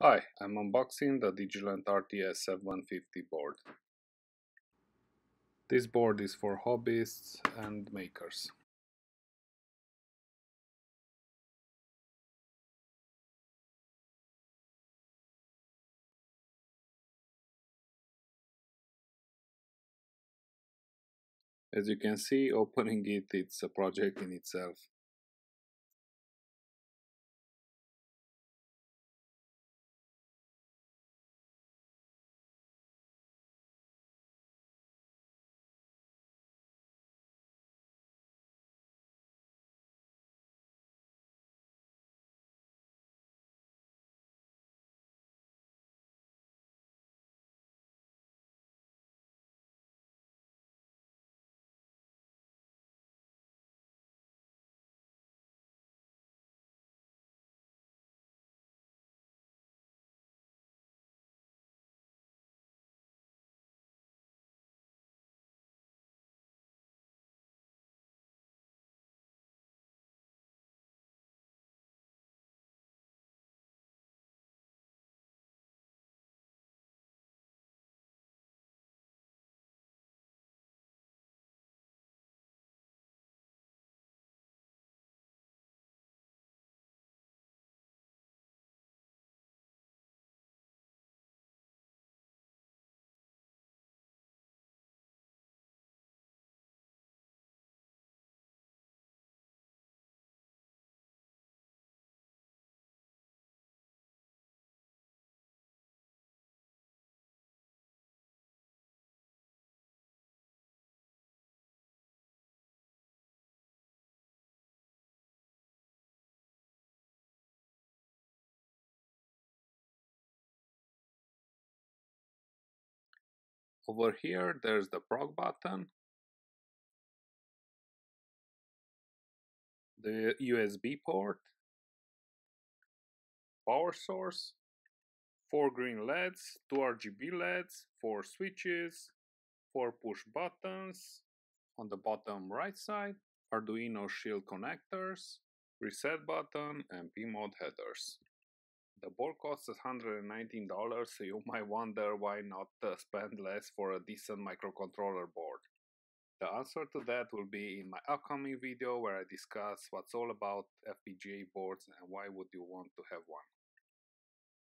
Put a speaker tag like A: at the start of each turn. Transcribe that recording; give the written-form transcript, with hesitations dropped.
A: Hi, I'm unboxing the Digilent ARTY S7-50 board. This board is for hobbyists and makers. As you can see, opening it's a project in itself. Over here, there's the prog button, the USB port, power source, 4 green LEDs, 2 RGB LEDs, 4 switches, 4 push buttons. On the bottom right side, Arduino shield connectors, reset button, and PMOD headers. The board costs $119, so you might wonder why not spend less for a decent microcontroller board. The answer to that will be in my upcoming video where I discuss what's all about FPGA boards and why would you want to have one.